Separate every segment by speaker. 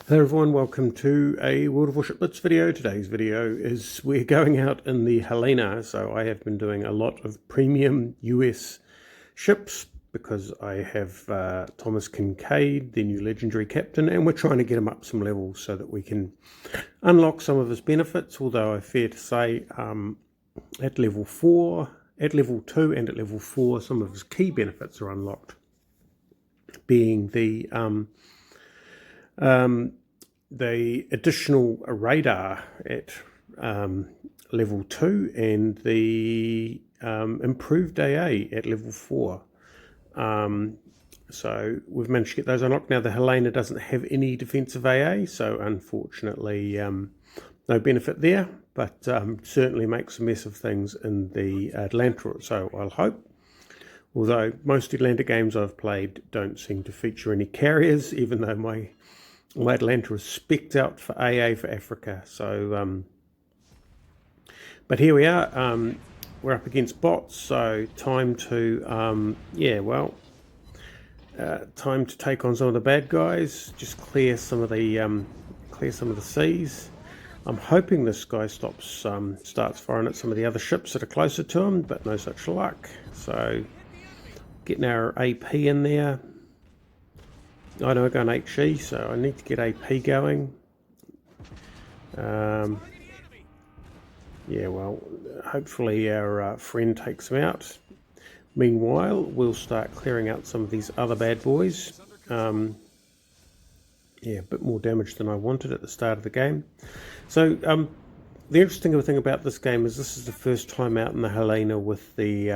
Speaker 1: Hello everyone, welcome to a World of Warships Blitz video. Today's video is we're going out in the Helena, so I have been doing a lot of premium US ships because I have Thomas Kincaid, the new legendary captain, and we're trying to get him up some levels so that we can unlock some of his benefits, although I fear to say at level 4, at level 2 and at level 4 some of his key benefits are unlocked, being the additional radar at level 2 and the improved AA at level 4. So we've managed to get those unlocked. Now the Helena doesn't have any defensive AA, so unfortunately no benefit there, but certainly makes a mess of things in the Atlanta, so I'll hope. Although most Atlanta games I've played don't seem to feature any carriers, even though my Atlanta is spec'd out for AA for Africa. So, but here we are. We're up against bots, so time to, time to take on some of the bad guys. Just clear some of the seas. I'm hoping this guy starts firing at some of the other ships that are closer to him, but no such luck. So, getting our AP in there. I know I'm going HE, so I need to get AP going. Yeah, well, hopefully our friend takes him out. Meanwhile, we'll start clearing out some of these other bad boys. Yeah, a bit more damage than I wanted at the start of the game. So, the interesting thing about this game is this is the first time out in the Helena with the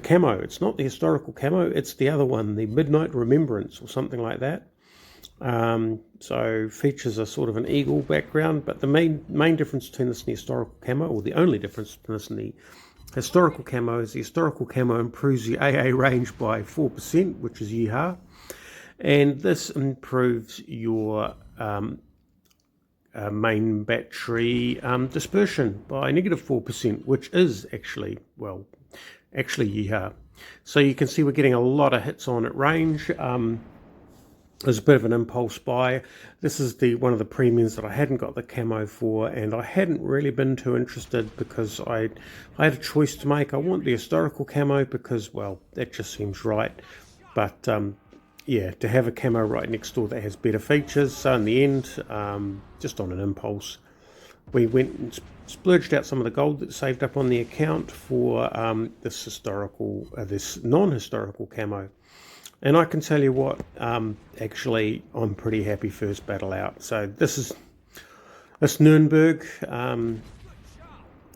Speaker 1: camo. It's not the historical camo, it's the other one, the Midnight Remembrance or something like that. So features a sort of an eagle background, but the main difference between this and the historical camo, or the only difference between this and the historical camo, is the historical camo improves the AA range by 4%, which is yeehaw, and this improves your main battery dispersion by -4%, which is actually, well, yeehaw. So you can see we're getting a lot of hits on at range. There's a bit of an impulse buy. This is one of the premiums that I hadn't got the camo for, and I hadn't really been too interested because I had a choice to make. I want the historical camo because, well, that just seems right. But yeah, to have a camo right next door that has better features. So in the end, just on an impulse, we went and splurged out some of the gold that's saved up on the account for this non-historical camo. And I can tell you what, actually, I'm pretty happy first battle out. So this Nuremberg.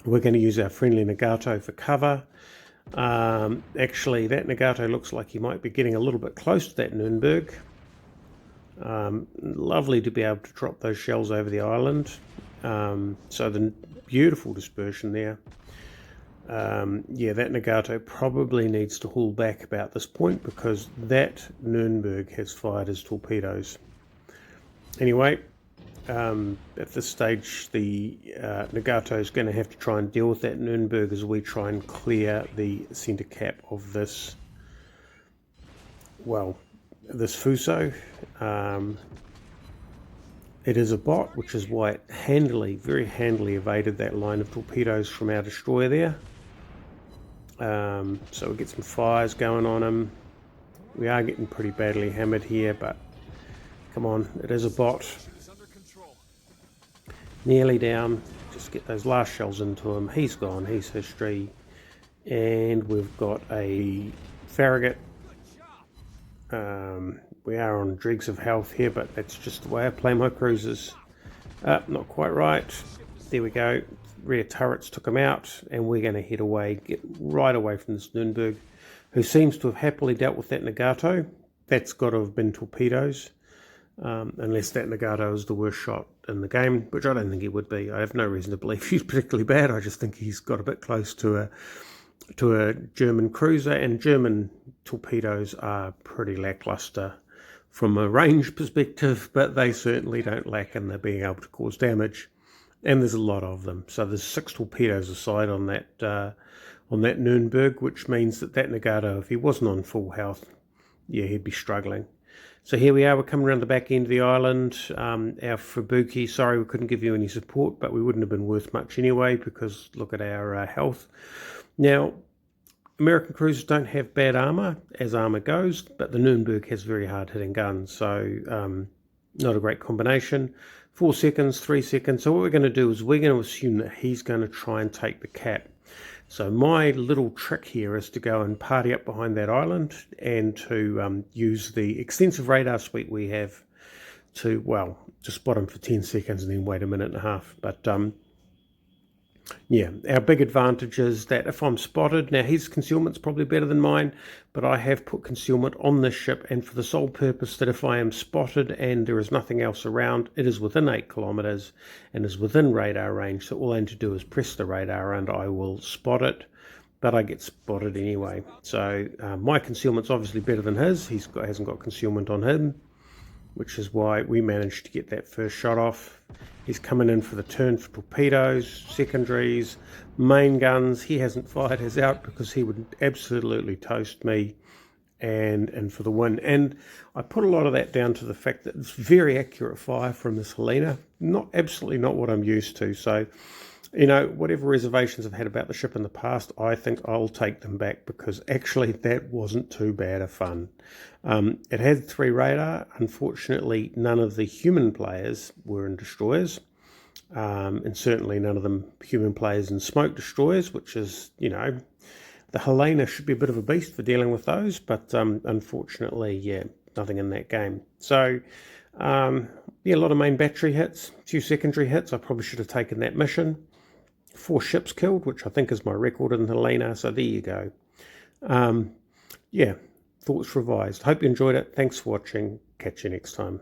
Speaker 1: We're going to use our friendly Nagato for cover. Actually, that Nagato looks like he might be getting a little bit close to that Nuremberg. Lovely to be able to drop those shells over the island. So the beautiful dispersion there. Yeah, that Nagato probably needs to haul back about this point because that Nuremberg has fired his torpedoes. Anyway, at this stage the Nagato is going to have to try and deal with that Nuremberg as we try and clear the center cap of this, well, this Fuso. It is a bot, which is why it very handily evaded that line of torpedoes from our destroyer there. So we get some fires going on him. We are getting pretty badly hammered here, but come on, it is a bot. Nearly down. Just get those last shells into him. He's gone, he's history. And we've got a Farragut. We are on dregs of health here, but that's just the way I play my cruisers. Not quite right. There we go. Rear turrets took him out, and we're going to head away, get right away from this Nuremberg, who seems to have happily dealt with that Nagato. That's got to have been torpedoes, unless that Nagato is the worst shot in the game, which I don't think he would be. I have no reason to believe he's particularly bad. I just think he's got a bit close to a German cruiser, and German torpedoes are pretty lackluster from a range perspective, but they certainly don't lack in their being able to cause damage, and there's a lot of them. So there's 6 torpedoes aside on that Nuremberg, which means that Nagato, if he wasn't on full health, yeah, he'd be struggling. So here we are, we're coming around the back end of the island. Our Fubuki, sorry we couldn't give you any support, but we wouldn't have been worth much anyway because look at our health. Now, American cruisers don't have bad armour as armour goes, but the Nuremberg has very hard hitting guns, so not a great combination. 4 seconds, 3 seconds. So what we're going to do is we're going to assume that he's going to try and take the cap. So my little trick here is to go and party up behind that island and to use the extensive radar suite we have to, well, to spot him for 10 seconds and then wait a minute and a half. But yeah, our big advantage is that if I'm spotted, now his concealment's probably better than mine, but I have put concealment on this ship, and for the sole purpose that if I am spotted and there is nothing else around, it is within 8 kilometers and is within radar range, so all I need to do is press the radar and I will spot it, but I get spotted anyway. So my concealment's obviously better than his. Hasn't got concealment on him, which is why we managed to get that first shot off. He's coming in for the turn for torpedoes, secondaries, main guns. He hasn't fired his out because he would absolutely toast me and for the win. And I put a lot of that down to the fact that it's very accurate fire from this Helena. Absolutely not what I'm used to. So, you know, whatever reservations I've had about the ship in the past, I think I'll take them back because actually that wasn't too bad of fun. It had 3 radar. Unfortunately, none of the human players were in destroyers, and certainly none of them human players in smoke destroyers, which is, you know, the Helena should be a bit of a beast for dealing with those, but unfortunately, yeah, nothing in that game. So, yeah, a lot of main battery hits, a few secondary hits. I probably should have taken that mission. 4 ships killed, which I think is my record in Helena, so there you go. Yeah, thoughts revised. Hope you enjoyed it. Thanks for watching. Catch you next time.